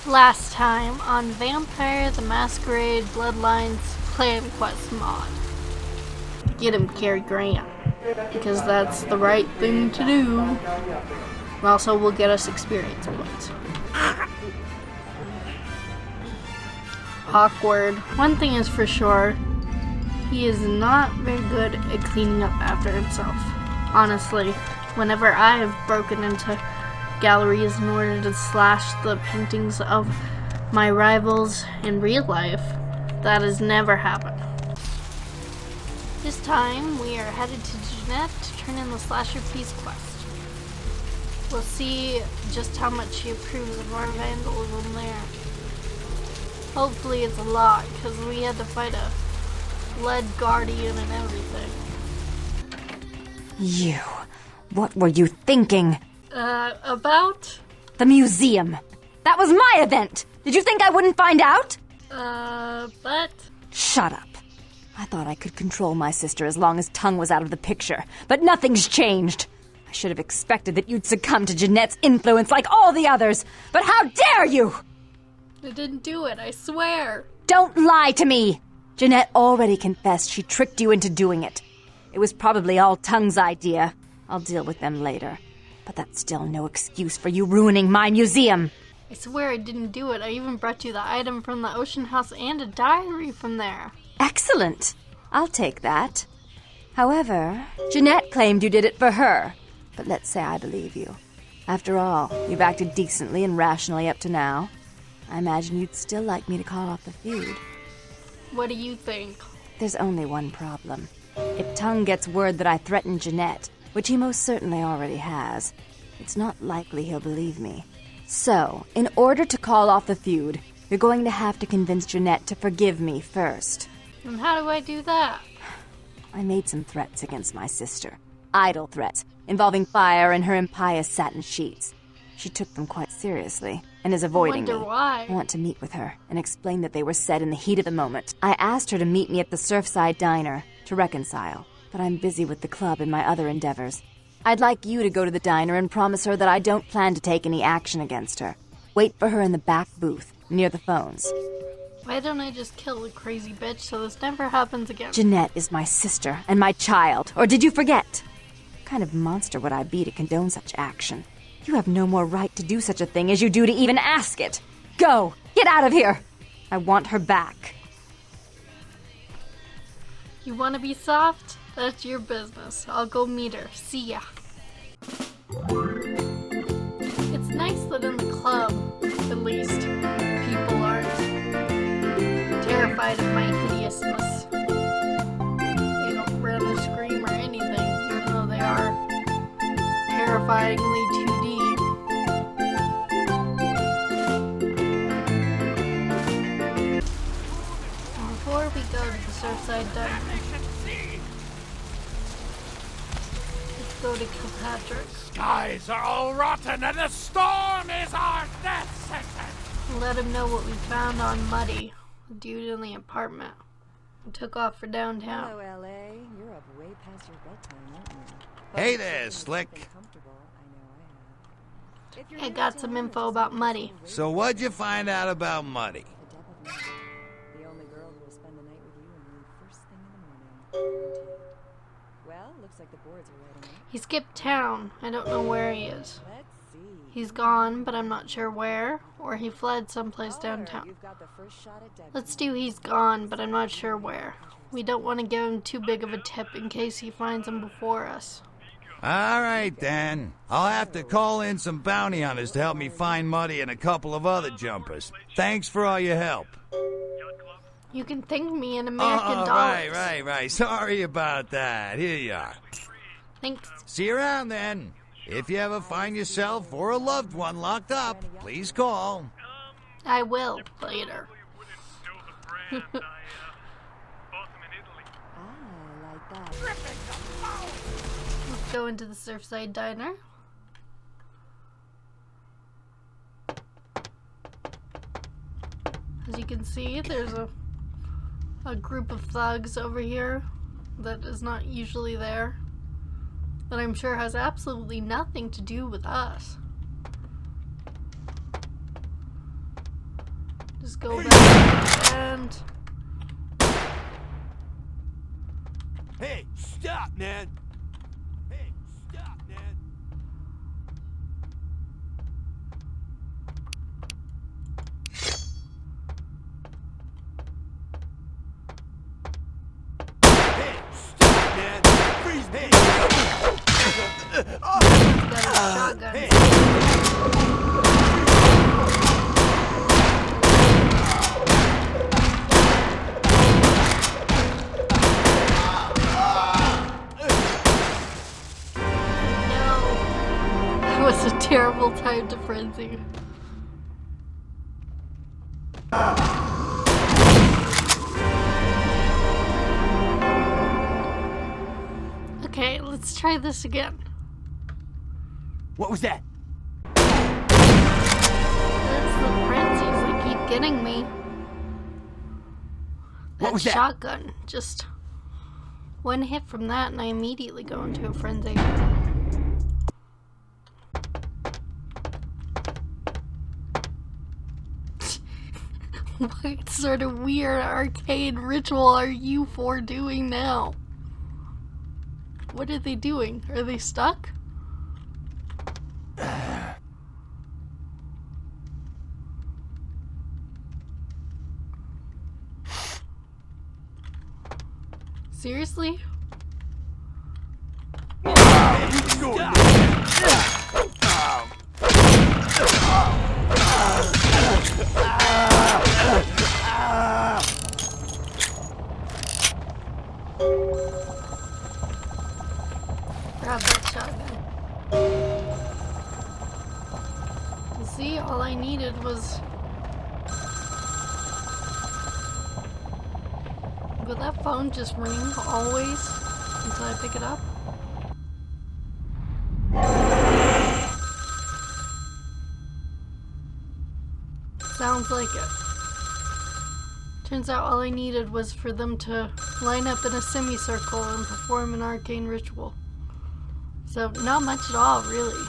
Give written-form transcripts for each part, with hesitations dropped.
Last time on Vampire the Masquerade Bloodlines Clan Quest mod. Get him, Cary Grant, because that's the right thing to do. And also will get us experience points. Awkward. One thing is for sure, he is not very good at cleaning up after himself. Honestly, whenever I have broken into galleries in order to slash the paintings of my rivals in real life, that has never happened. This time we are headed to Jeanette to turn in the slasher piece quest. We'll see just how much she approves of our vandalism there. Hopefully it's a lot, because we had to fight a lead guardian and everything. You, what were you thinking? About? The museum. That was my event! Did you think I wouldn't find out? But? Shut up. I thought I could control my sister as long as Tongue was out of the picture, but nothing's changed. I should have expected that you'd succumb to Jeanette's influence like all the others, but how dare you! I didn't do it, I swear. Don't lie to me! Jeanette already confessed she tricked you into doing it. It was probably all Tongue's idea. I'll deal with them later. But that's still no excuse for you ruining my museum. I swear I didn't do it. I even brought you the item from the Ocean House and a diary from there. Excellent. I'll take that. However, Jeanette claimed you did it for her. But let's say I believe you. After all, you've acted decently and rationally up to now. I imagine you'd still like me to call off the feud. What do you think? There's only one problem. If Tongue gets word that I threatened Jeanette, which he most certainly already has, it's not likely he'll believe me. So, in order to call off the feud, you're going to have to convince Jeanette to forgive me first. And how do I do that? I made some threats against my sister. Idle threats, involving fire and her impious satin sheets. She took them quite seriously, and is avoiding me. I wonder why. I want to meet with her, and explain that they were said in the heat of the moment. I asked her to meet me at the Surfside Diner, to reconcile. But I'm busy with the club and my other endeavors. I'd like you to go to the diner and promise her that I don't plan to take any action against her. Wait for her in the back booth, near the phones. Why don't I just kill the crazy bitch so this never happens again? Jeanette is my sister and my child, or did you forget? What kind of monster would I be to condone such action? You have no more right to do such a thing as you do to even ask it. Go! Get out of here! I want her back. You want to be soft? That's your business. I'll go meet her. See ya. It's nice that in the club, at least, people aren't terrified of my hideousness. They don't run or scream or anything, even though they are terrifyingly 2D. Before we go to the Surfside Diner, go to Kilpatrick. Skies are all rotten and the storm is our death sentence. Let him know what we found on Muddy, the dude in the apartment. We took off for downtown. Hello, LA. You're up way past your bedtime, aren't you? Hey there, Slick. I got some info about Muddy. So what'd you find out about Muddy? The only girl who will spend the night with you and leave first thing in the morning. Well, looks like the boards are lighting up. He skipped town. I don't know where he is. Let's see. He's gone, but I'm not sure where, or he fled someplace downtown. You've got the first shot at Debbie. Let's do he's gone, but I'm not sure where. We don't want to give him too big of a tip in case he finds him before us. All right, then. I'll have to call in some bounty hunters to help me find Muddy and a couple of other jumpers. Thanks for all your help. You can thank me in American dollars. Right. Sorry about that. Here you are. Thanks. See you around, then. If you ever find yourself or a loved one locked up, please call. I will later. I like that. Let's go into the Surfside Diner. As you can see, there's a group of thugs over here that is not usually there, that I'm sure has absolutely nothing to do with us. just go back and... Hey, stop, man! Hey, stop, man! Hey, stop, man! Freeze me! Got a shotgun. Hey! That was a terrible time to frenzy. Okay, let's try this again. What was that? That's the frenzies that keep getting me. What was that? Shotgun. Just one hit from that and I immediately go into a frenzy. What sort of weird arcane ritual are you four doing now? What are they doing? Are they stuck? Seriously? Grab that shotgun. You see, all I needed was... Will that phone just ring always until I pick it up? Sounds like it. Turns out all I needed was for them to line up in a semicircle and perform an arcane ritual. So, not much at all, really.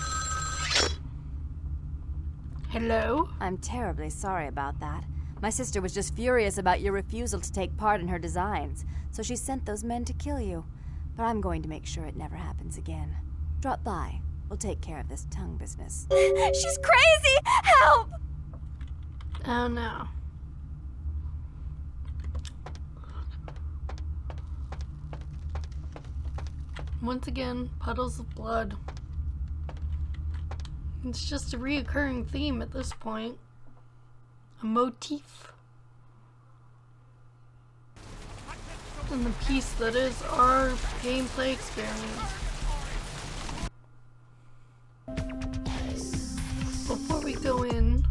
Hello? I'm terribly sorry about that. My sister was just furious about your refusal to take part in her designs, so she sent those men to kill you. But I'm going to make sure it never happens again. Drop by. We'll take care of this tongue business. She's crazy! Help! Oh no. Once again, puddles of blood. It's just a reoccurring theme at this point. A motif. And the piece that is our gameplay experience. Before we go in,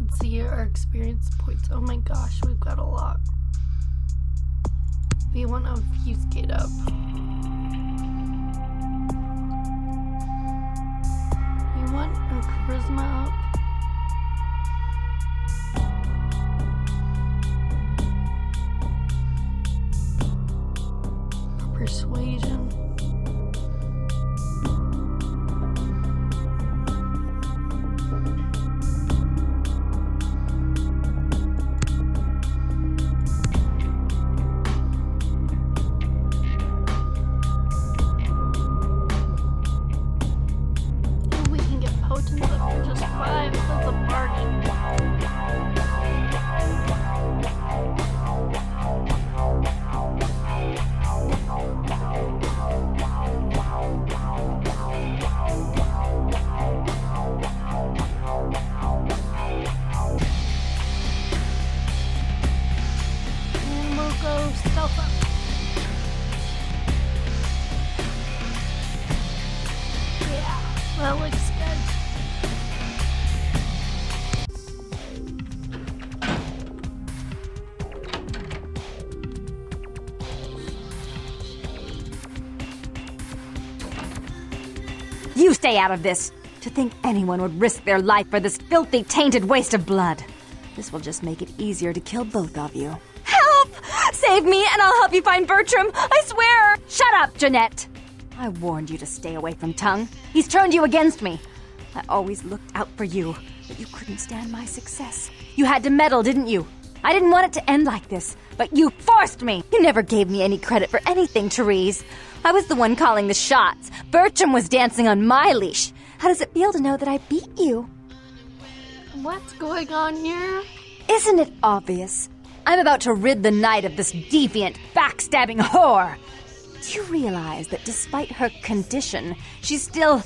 let's see our experience points. Oh my gosh, we've got a lot. We want to obfuscate up. We want our charisma up. Our persuasion. That looks good. You stay out of this! To think anyone would risk their life for this filthy, tainted waste of blood. This will just make it easier to kill both of you. Help! Save me and I'll help you find Bertram! I swear! Shut up, Jeanette! I warned you to stay away from Tongue. He's turned you against me. I always looked out for you, but you couldn't stand my success. You had to meddle, didn't you? I didn't want it to end like this, but you forced me! You never gave me any credit for anything, Therese. I was the one calling the shots. Bertram was dancing on my leash. How does it feel to know that I beat you? What's going on here? Isn't it obvious? I'm about to rid the night of this deviant, backstabbing whore. Do you realize that despite her condition, she still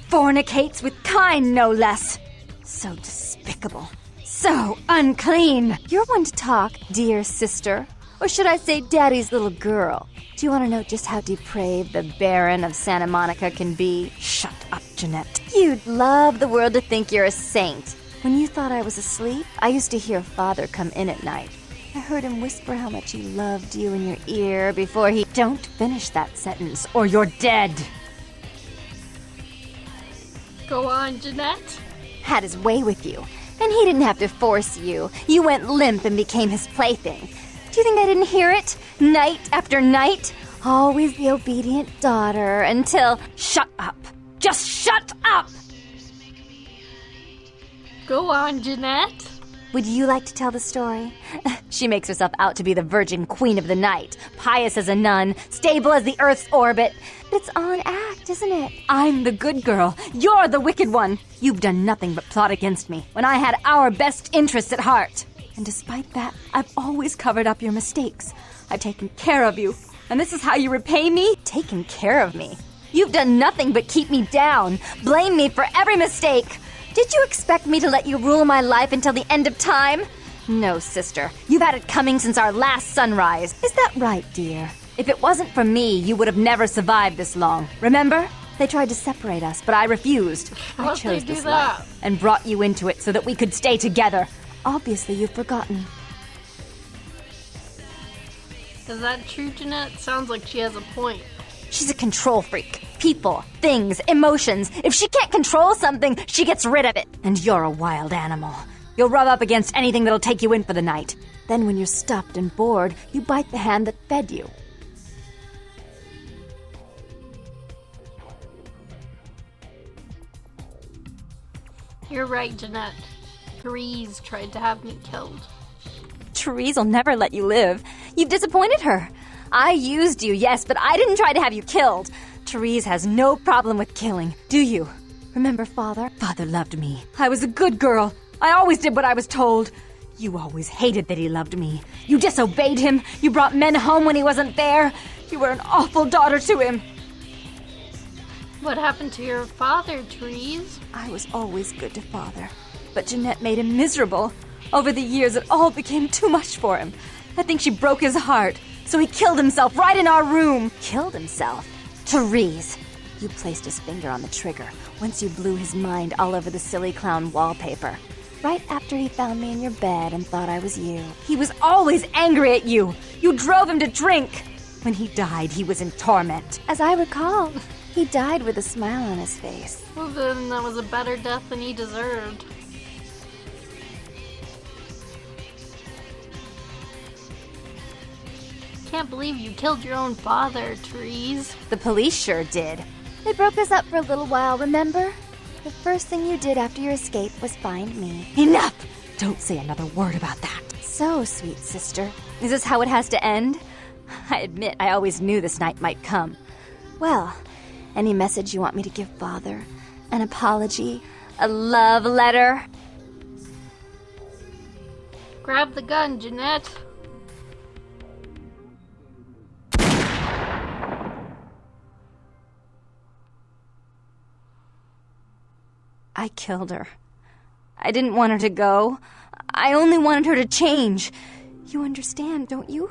fornicates with kind, no less? So despicable. So unclean. You're one to talk, dear sister. Or should I say daddy's little girl? Do you want to know just how depraved the Baron of Santa Monica can be? Shut up, Jeanette. You'd love the world to think you're a saint. When you thought I was asleep, I used to hear Father come in at night. I heard him whisper how much he loved you in your ear before he... Don't finish that sentence, or you're dead. Go on, Jeanette. Had his way with you, and he didn't have to force you. You went limp and became his plaything. Do you think I didn't hear it? Night after night? Always the obedient daughter until... Shut up. Just shut up! Go on, Jeanette. Would you like to tell the story? She makes herself out to be the virgin queen of the night, pious as a nun, stable as the Earth's orbit. But it's all an act, isn't it? I'm the good girl. You're the wicked one. You've done nothing but plot against me when I had our best interests at heart. And despite that, I've always covered up your mistakes. I've taken care of you. And this is how you repay me? Taken care of me. You've done nothing but keep me down, blame me for every mistake. Did you expect me to let you rule my life until the end of time? No, sister. You've had it coming since our last sunrise. Is that right, dear? If it wasn't for me, you would have never survived this long. Remember? They tried to separate us, but I refused. I How'd chose they do this that? life and brought you into it so that we could stay together. Obviously, you've forgotten. Is that true, Jeanette? Sounds like she has a point. She's a control freak. People, things, emotions. If she can't control something, she gets rid of it. And you're a wild animal. You'll rub up against anything that'll take you in for the night. Then when you're stuffed and bored, you bite the hand that fed you. You're right, Jeanette. Therese tried to have me killed. Therese will never let you live. You've disappointed her. I used you, yes, but I didn't try to have you killed. Therese has no problem with killing, do you? Remember Father? Father loved me. I was a good girl. I always did what I was told. You always hated that he loved me. You disobeyed him. You brought men home when he wasn't there. You were an awful daughter to him. What happened to your father, Therese? I was always good to Father, but Jeanette made him miserable. Over the years, it all became too much for him. I think she broke his heart, so he killed himself right in our room. Killed himself? Therese, you placed his finger on the trigger once you blew his mind all over the silly clown wallpaper. Right after he found me in your bed and thought I was you. He was always angry at you. You drove him to drink. When he died, he was in torment. As I recall, he died with a smile on his face. Well, then that was a better death than he deserved. Can't believe you killed your own father, Therese. The police sure did. They broke us up for a little while, remember? The first thing you did after your escape was find me. Enough! Don't say another word about that. So, sweet sister, is this how it has to end? I admit I always knew this night might come. Well, any message you want me to give Father? An apology? A love letter? Grab the gun, Jeanette. I killed her. I didn't want her to go. I only wanted her to change. You understand, don't you?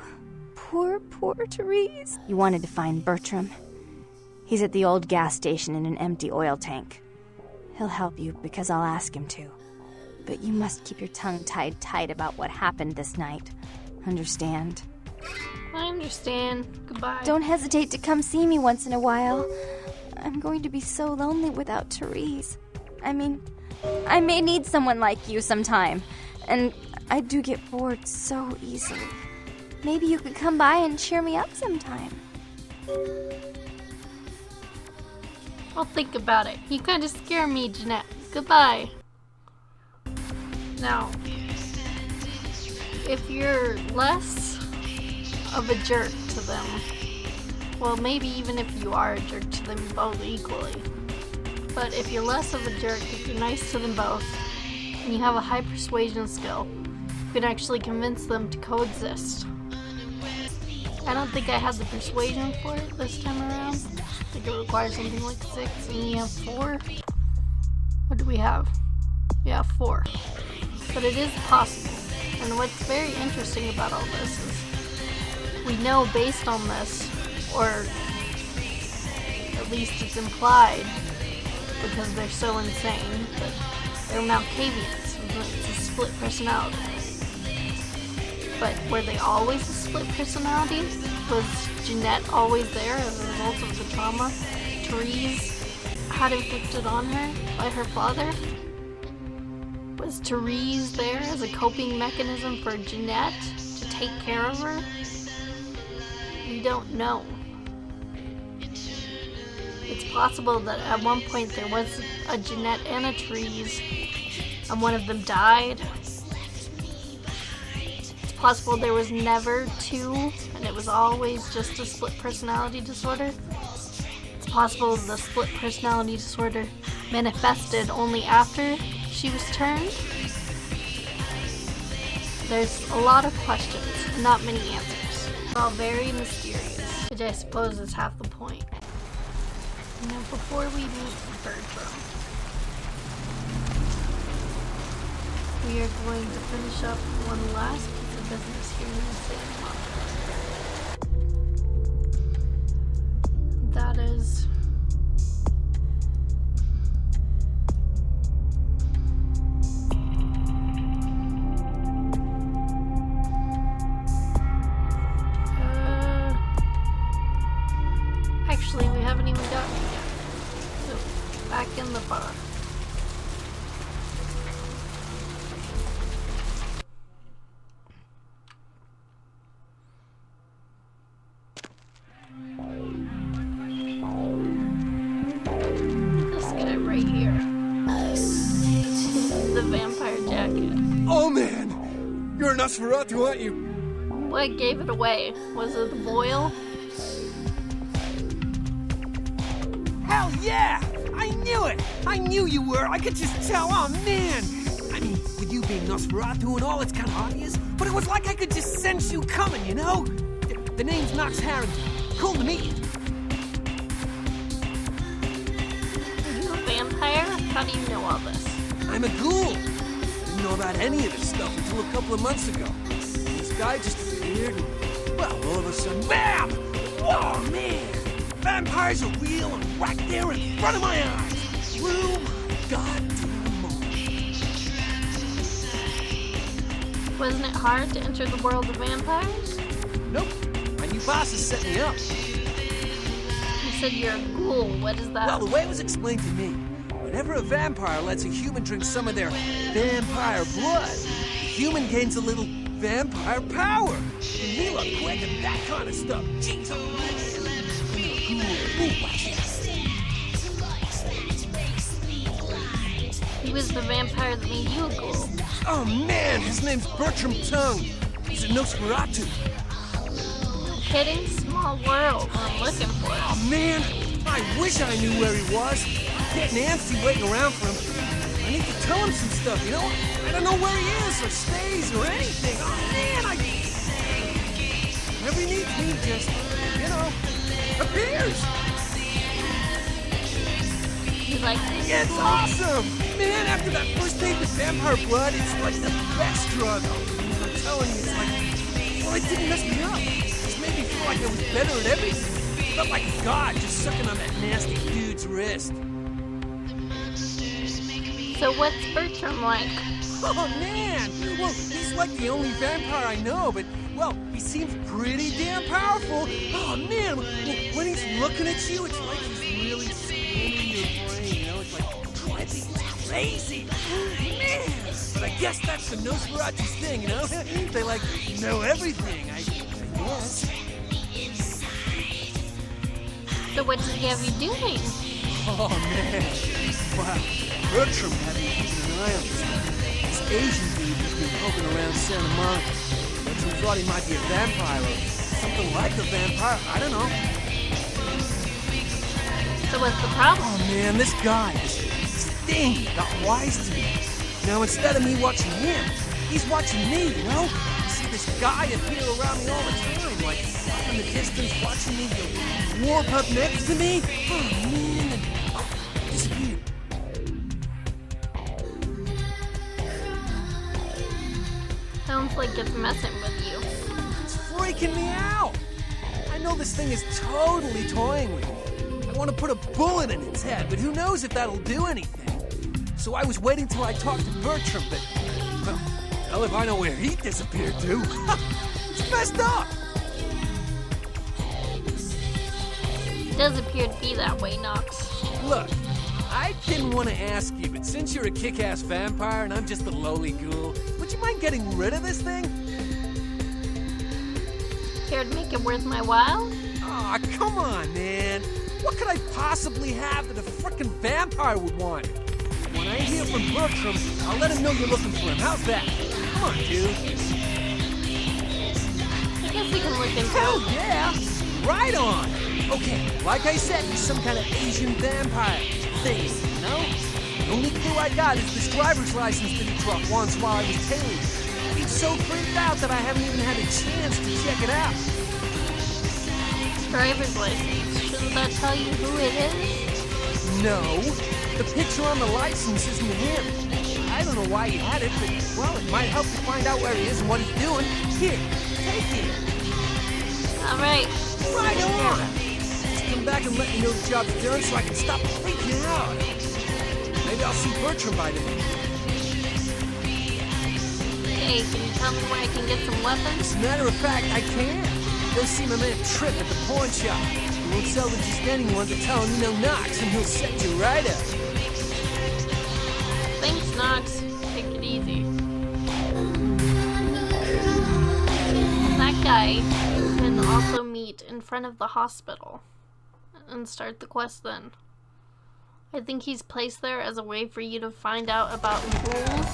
Poor, poor Therese. You wanted to find Bertram. He's at the old gas station in an empty oil tank. He'll help you because I'll ask him to. But you must keep your tongue tied tight about what happened this night. Understand? I understand. Goodbye. Don't hesitate to come see me once in a while. I'm going to be so lonely without Therese. I mean, I may need someone like you sometime, and I do get bored so easily. Maybe you could come by and cheer me up sometime. I'll think about it. You kind of scare me, Jeanette. Goodbye. Now, if you're less of a jerk to them, well, maybe even if you are a jerk to them both equally, but if you're less of a jerk, if you're nice to them both, and you have a high persuasion skill, you can actually convince them to coexist. I don't think I had the persuasion for it this time around. I think it requires something like 6, and you have 4. What do we have? Yeah, 4. But it is possible. And what's very interesting about all this is we know based on this, or at least it's implied, because they're so insane, that they're Malkavians. It's a split personality. But were they always a split personality? Was Jeanette always there as a result of the trauma Therese had inflicted on her by her father? Was Therese there as a coping mechanism for Jeanette to take care of her? We don't know. It's possible that at one point there was a Jeanette and a Therese, and one of them died. It's possible there was never 2, and it was always just a split personality disorder. It's possible the split personality disorder manifested only after she was turned. There's a lot of questions, not many answers. They're all very mysterious, which I suppose is half the point. Now, before we meet Bertram, we are going to finish up one last piece of business here in Santa Monica. That is actually, we haven't even gotten it yet. So, back in the bar. This guy right here. The vampire jacket. Oh man! You're a Nosferatu, aren't you? What gave it away? Was it the boil? Hell yeah! I knew it! I knew you were! I could just tell! Oh man! I mean, with you being Nosferatu and all, it's kind of obvious, but it was like I could just sense you coming, you know? The name's Knox Harrington. Cool to meet you. Are you a vampire? How do you know all this? I'm a ghoul. Didn't know about any of this stuff until a couple of months ago. This guy just appeared and, well, all of a sudden, BAM! Whoa, man! Vampires are real and right there in front of my eyes. Blew my goddamn mind. Wasn't it hard to enter the world of vampires? Nope. My new boss has set me up. You said you're a ghoul. What is that? Well, the way it was explained to me, whenever a vampire lets a human drink some of their vampire blood, the human gains a little vampire power. And heal up quick and that kind of stuff. Jeez, oh man. He was the vampire that made you a ghoul. Oh man, his name's Bertram Tongue. He's a Nosferatu. No kidding? Small world. I'm looking for it. Oh man, I wish I knew where he was. I'm getting antsy waiting around for him. I need to tell him some stuff, you know? I don't know where he is or stays or anything. Oh man, whenever he needs me, just, you know, appears. You like this? It's awesome! Man, after that first date with vampire blood, it's like the best drug. I'm telling you, it's like, well, it didn't mess me up. It just made me feel like I was better at everything. It felt like God just sucking on that nasty dude's wrist. So what's Bertram like? Oh, man! Well, he's like the only vampire I know, but, well, he seems pretty damn powerful. Oh, man, when he's looking at you, it's like he's really spinning your brain, you know? It's like tripping, it's crazy. Man! But I guess that's the Nosferatu's thing, you know? They, like, know everything, I guess. So what does he have you doing? Oh, man. Wow. Bertram had me keeping an eye on this guy. This Asian dude who's been poking around Santa Monica. But you thought he might be a vampire or something like a vampire. I don't know. So what's the problem? Oh man, this guy, this thing, got wise to me. Now instead of me watching him, he's watching me, you know? You see this guy appear around me all the time, like up in the distance watching me warp up next to me. Oh man, disappeared. Sounds like it's messing with you. It's freaking me out. I know this thing is totally toying with me. I want to put a bullet in its head, but who knows if that'll do anything. So I was waiting till I talked to Bertram, but... well, hell if I know where he disappeared to. It's messed up. It does appear to be that way, Nox. Look, I didn't want to ask you, but since you're a kick-ass vampire and I'm just a lowly ghoul, would you mind getting rid of this thing? Care to make it worth my while? Aw, come on, man. What could I possibly have that a frickin' vampire would want? When I hear from Bertram, I'll let him know you're looking for him. How's that? Come on, dude. I guess we can look into Hell it. yeah! Right on! Okay, like I said, he's some kind of Asian vampire thing, you know? The only clue I got is this driver's license that he dropped once while I was tailing him. He's so freaked out that I haven't even had a chance to check it out. Driver's license. Shouldn't that tell you who it is? No, the picture on the license isn't him. I don't know why he had it, but, well, it might help to find out where he is and what he's doing. Here, take it. Alright. Right on. Just come back and let me know the job's done so I can stop freaking out. Maybe I'll see Bertram by then. Hey, can you tell me where I can get some weapons? As a matter of fact, I can. Go see my man Trip at the pawn shop. He won't sell to just anyone to tell him you know Knox, and he'll set you right up. Thanks, Nox. Take it easy. That guy you can also meet in front of the hospital and start the quest then. I think he's placed there as a way for you to find out about rules.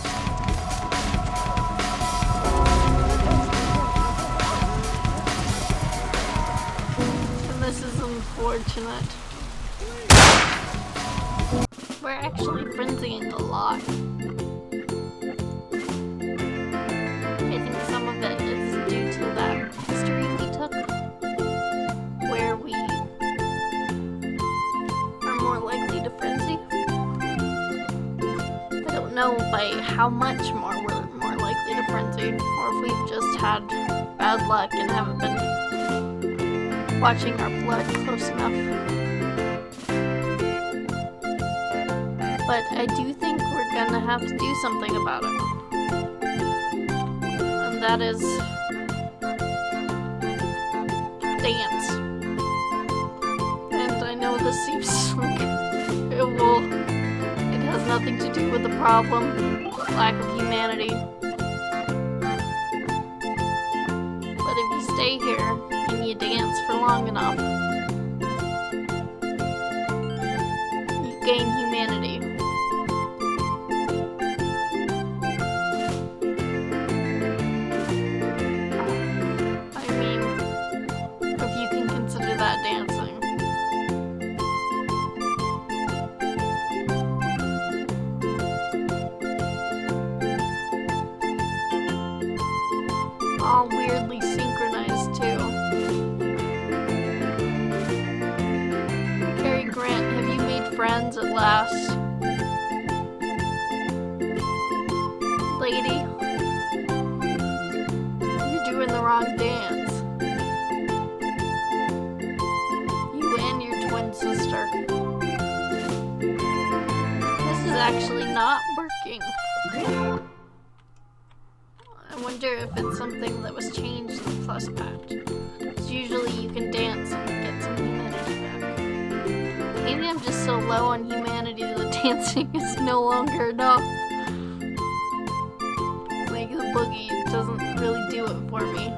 This is unfortunate. We're actually frenzying a lot. I think some of it is due to that history we took, where we are more likely to frenzy. I don't know by how much more we're more likely to frenzy, or if we've just had bad luck and haven't been watching our blood close enough. But I do think we're gonna have to do something about it. And that is dance. And I know this seems like it has nothing to do with the problem, lack of humanity. But if you stay here and you dance for long enough, you gain humanity. I mean, if you can consider that dancing. All weirdly synchronized too. Cary Grant, have you made friends at last? Lady, you're doing the wrong dance. You and your twin sister. This is actually not working. I wonder if it's something that was changed in the Plus patch. Because usually you can dance and get some humanity back. Maybe I'm just so low on humanity that dancing is no longer enough. Like the boogie doesn't really do it for me.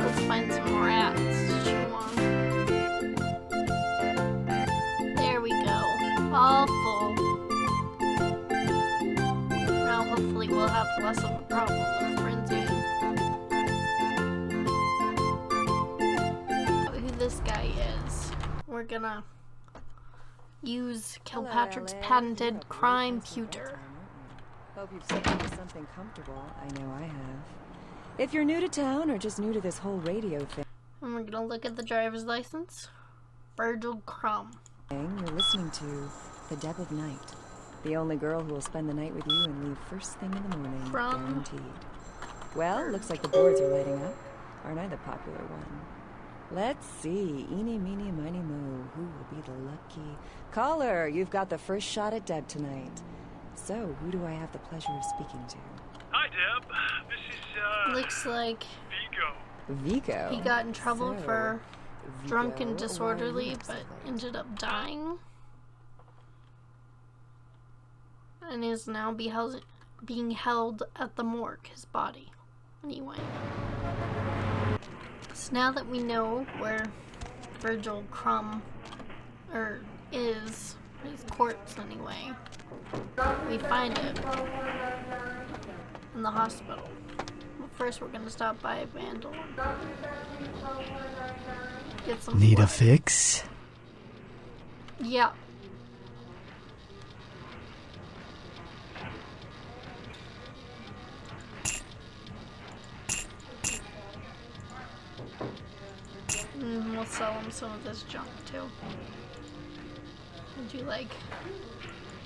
Let's find some rats to chew on. less of a problem with frenzy. Who this guy is, we're gonna use Kilpatrick's patented crime pewter. Hope you've settled into something comfortable. I know I have. If you're new to town or just new to this whole radio thing, And we're gonna look at the driver's license. Virgil Crumb. you're listening to The Dead of Night. The only girl who will spend the night with you and leave first thing in the morning, guaranteed. Well, looks like the boards are lighting up. Aren't I the popular one? Let's see. Eeny, meeny, miny, mo. Who will be the lucky caller? You've got the first shot at Deb tonight. So, who do I have the pleasure of speaking to? Hi, Deb. This is, Looks like Vigo. he got in trouble So, for drunk Vigo, and why are disorderly, you but so late? ended up dying. And is now being held at the morgue, his body. Anyway. So now that we know where Virgil Crumb is, his corpse anyway, we find it in the hospital. But first we're gonna stop by Vandal and get some Need a blood. fix? Yeah. We'll sell him some of this junk too. Would you like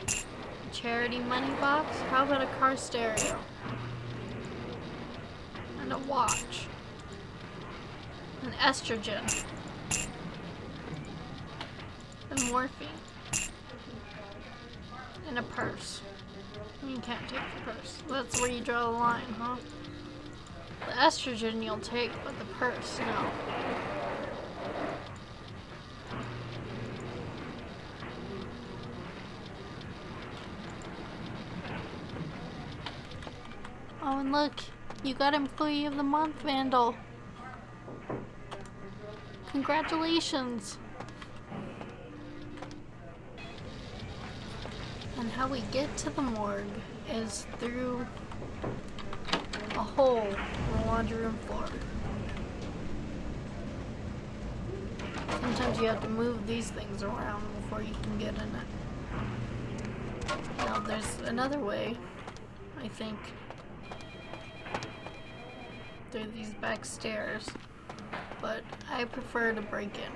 a charity money box? How about a car stereo? And a watch. And estrogen. And morphine. And a purse. You can't take the purse. That's where you draw the line, huh? The estrogen you'll take, but the purse, no. Oh, and look, you got Employee of the Month, Vandal. Congratulations. And how we get to the morgue is through a hole in the laundry room floor. Sometimes you have to move these things around before you can get in it. Now there's another way, I think, through these back stairs, but I prefer to break in.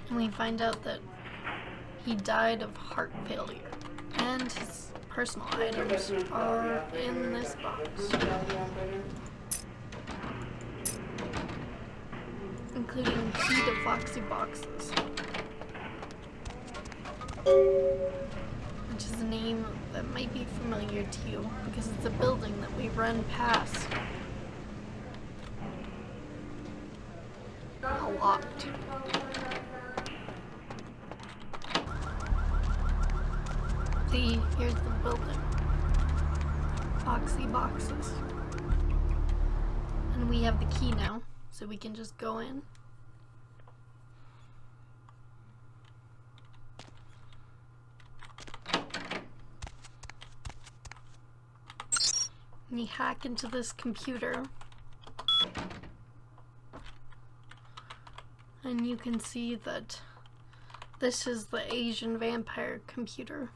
And we find out that he died of heart failure, and his personal items are in this box, including key to Foxy boxes, which is a name that might be familiar to you because it's a building that we run past a lot. See, here's the building. Foxy boxes. And we have the key now, so we can just go in. And you hack into this computer. And you can see that this is the Asian vampire computer.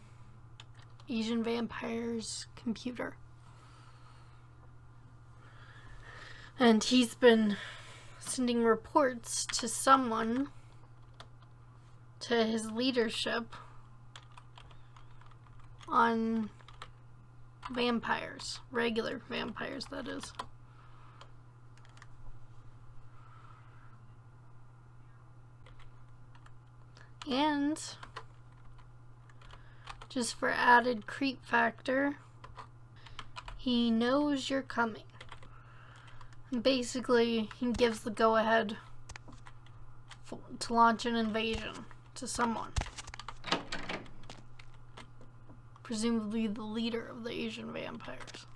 Asian vampire's computer. And he's been sending reports to someone, to his leadership, on vampires. Regular vampires, that is. And just for added creep factor, he knows you're coming. And basically, he gives the go-ahead to launch an invasion to someone. Presumably the leader of the Asian vampires.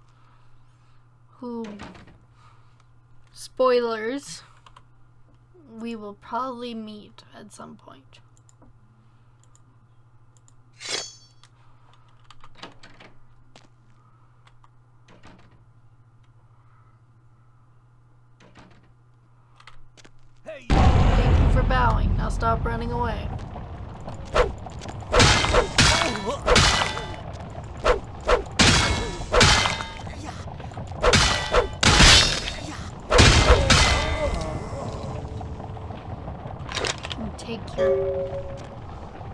Who, spoilers, we will probably meet at some point. Hey! Thank you for bowing. Now stop running away. Take your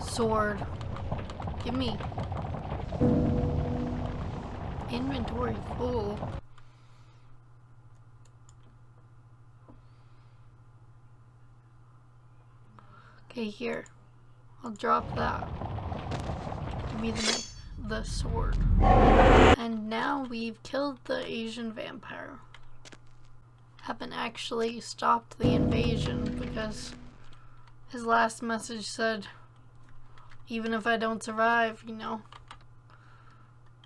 sword. Give me. Inventory full. Okay, here. I'll drop that. Give me the sword. And now we've killed the Asian vampire. Haven't actually stopped the invasion because his last message said, even if I don't survive, you know,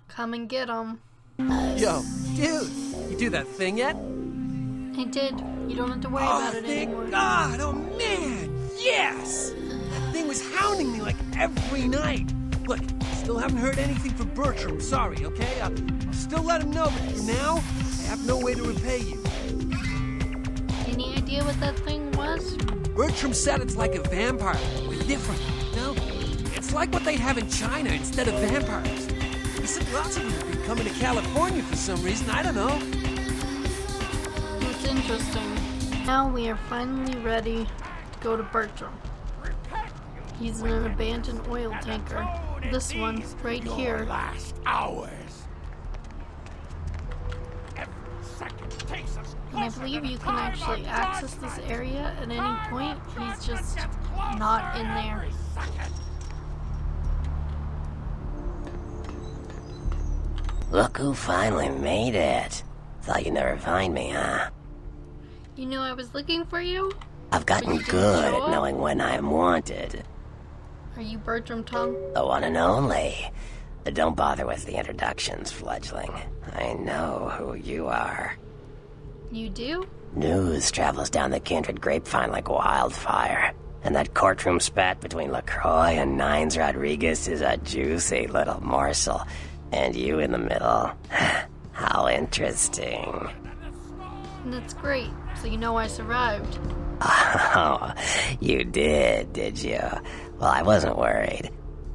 come and get him. Yo, dude, you do that thing yet? I did. You don't have to worry about it anymore. Thank God! Oh man, yes! That thing was hounding me like every night. Look, still haven't heard anything from Bertram. Sorry, okay? I'll still let him know, but for now, I have no way to repay you. Any idea what that thing was? Bertram said it's like a vampire, but different, you know? It's like what they have in China instead of vampires. He said lots of them have been coming to California for some reason, I don't know. It's interesting. Now we are finally ready to go to Bertram. He's in an abandoned oil tanker. This one, right here. Last hours. Every second takes us And I believe you can actually access this area at any point. He's just not in there. Look who finally made it. Thought you'd never find me, huh? You knew I was looking for you? I've gotten good at knowing when I am wanted. Are you Bertram Tongue? The one and only. But don't bother with the introductions, fledgling. I know who you are. You do? News travels down the kindred grapevine like wildfire. And that courtroom spat between LaCroix and Nines Rodriguez is a juicy little morsel. And you in the middle. How interesting. That's great. So you know I survived. Oh, you did you? Well, I wasn't worried.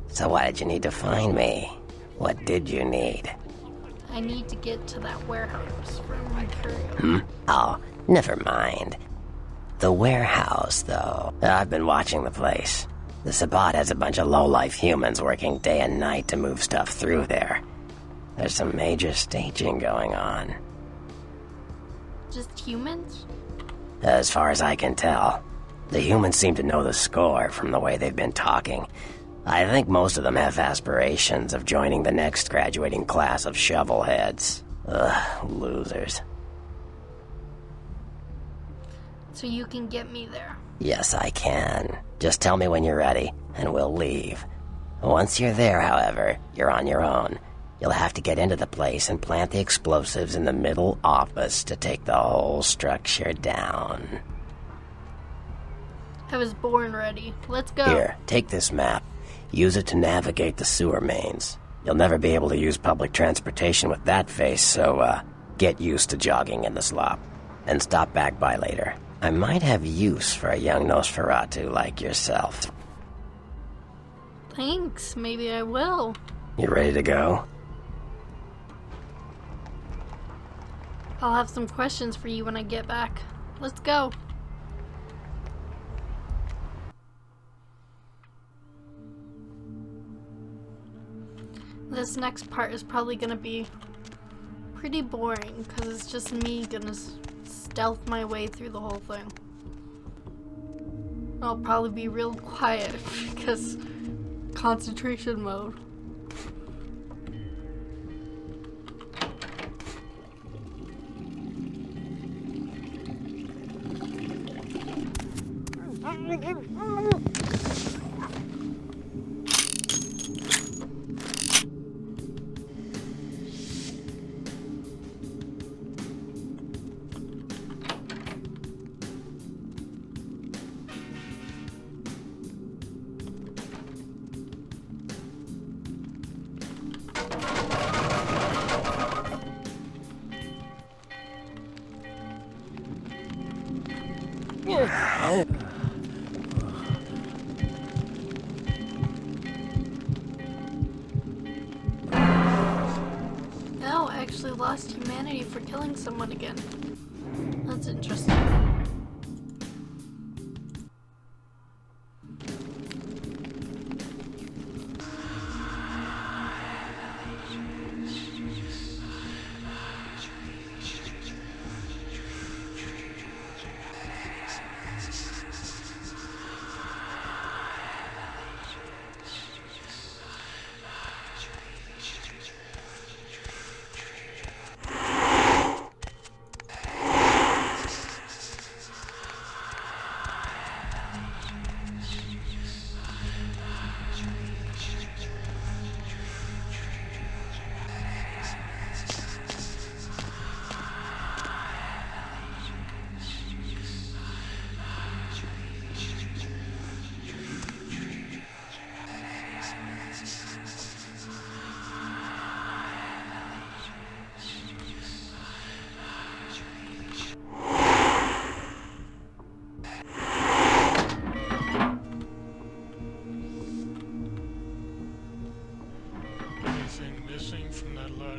So why did you need to find me? What did you need? I need to get to that warehouse for material. Oh, never mind. The warehouse, though. I've been watching the place. The Sabbat has a bunch of low-life humans working day and night to move stuff through there. There's some major staging going on. Just humans? As far as I can tell. The humans seem to know the score from the way they've been talking. I think most of them have aspirations of joining the next graduating class of shovelheads. Ugh, losers. So you can get me there. Yes, I can. Just tell me when you're ready, and we'll leave. Once you're there, however, you're on your own. You'll have to get into the place and plant the explosives in the middle office to take the whole structure down. I was born ready. Let's go. Here, take this map. Use it to navigate the sewer mains. You'll never be able to use public transportation with that face, so, get used to jogging in the slop. And stop back by later. I might have use for a young Nosferatu like yourself. Thanks. Maybe I will. You ready to go? I'll have some questions for you when I get back. Let's go. This next part is probably gonna be pretty boring because it's just me gonna stealth my way through the whole thing. I'll probably be real quiet because concentration mode. Now I actually lost humanity for killing someone again. That's interesting.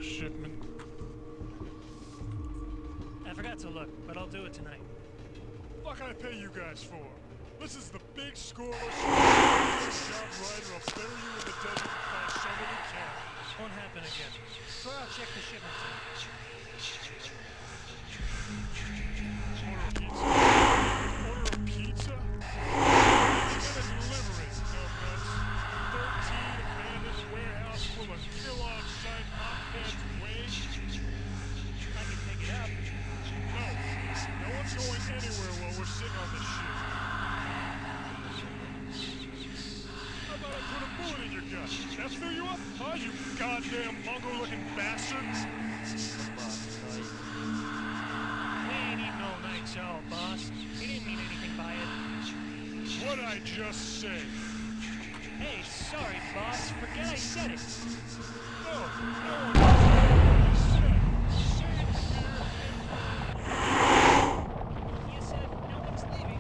Shipment. I forgot to look, but I'll do it tonight. What can I pay you guys for? This is the big score. Job right, or I'll bury you in the desert and find someone who can. Won't happen again. So I'll check the shipment tonight. Order a pizza? Get a delivery, numbnuts. 13 abandoned warehouse full of kill-on-site hotbeds wage. I can pick it up. No one's going anywhere while we're sitting on this ship. How about I put a bullet in your gut? That fill you up? Huh, you goddamn Mongol-looking bastard? We ain't eating all night, y'all, boss. He didn't mean anything by it. What'd I just say? Hey, sorry, boss. Forget I said it. No one just said it. Say it here. You said no one's leaving.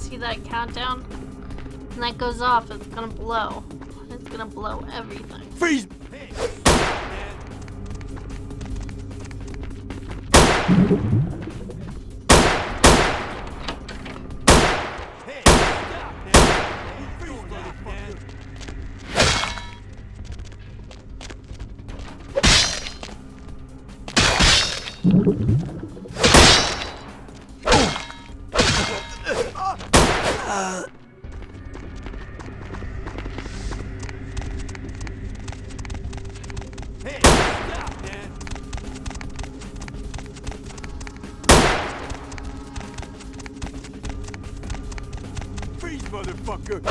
See that countdown? When that goes off, it's gonna blow. It's gonna blow everything. Freeze! Motherfucker!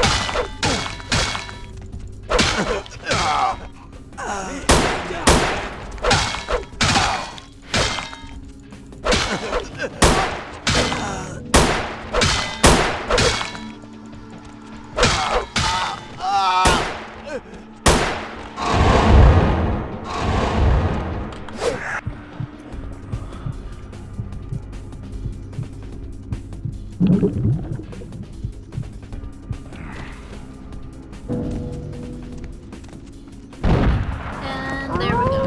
And there we go.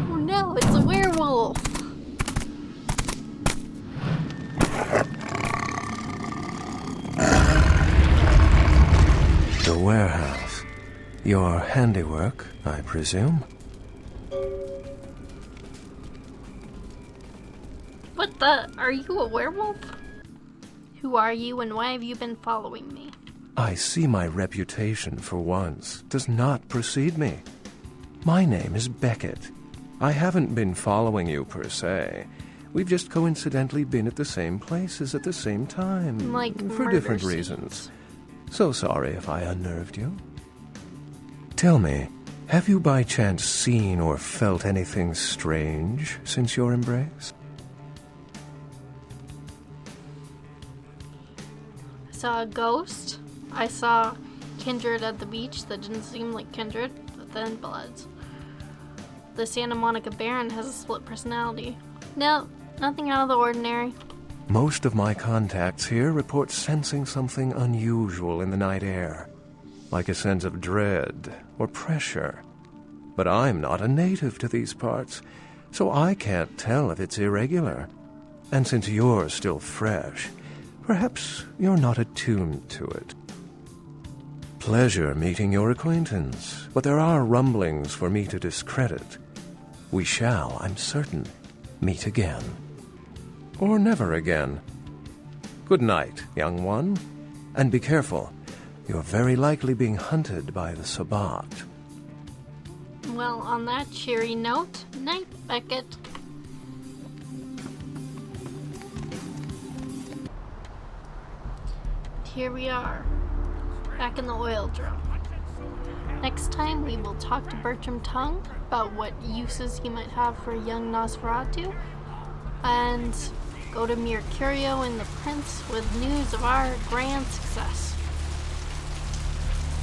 Oh no, it's a werewolf! The warehouse. Your handiwork, I presume? What the? Are you a werewolf? Who are you and why have you been following me? I see my reputation, for once, does not precede me. My name is Beckett. I haven't been following you, per se. We've just coincidentally been at the same places at the same time. Like for murder different scenes. reasons. So sorry if I unnerved you. Tell me, have you by chance seen or felt anything strange since your embrace? I saw a ghost. I saw Kindred at the beach that didn't seem like Kindred, but then Bloods. The Santa Monica Baron has a split personality. No, nothing out of the ordinary. Most of my contacts here report sensing something unusual in the night air, like a sense of dread or pressure. But I'm not a native to these parts, so I can't tell if it's irregular. And since you're still fresh, perhaps you're not attuned to it. Pleasure meeting your acquaintance, but there are rumblings for me to discredit. We shall, I'm certain, meet again. Or never again. Good night, young one. And be careful. You're very likely being hunted by the Sabbat. Well, on that cheery note, night, Beckett. Here we are, back in the oil drum. Next time, we will talk to Bertram Tongue about what uses he might have for young Nosferatu, and go to Mercurio and the Prince with news of our grand success.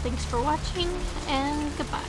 Thanks for watching, and goodbye.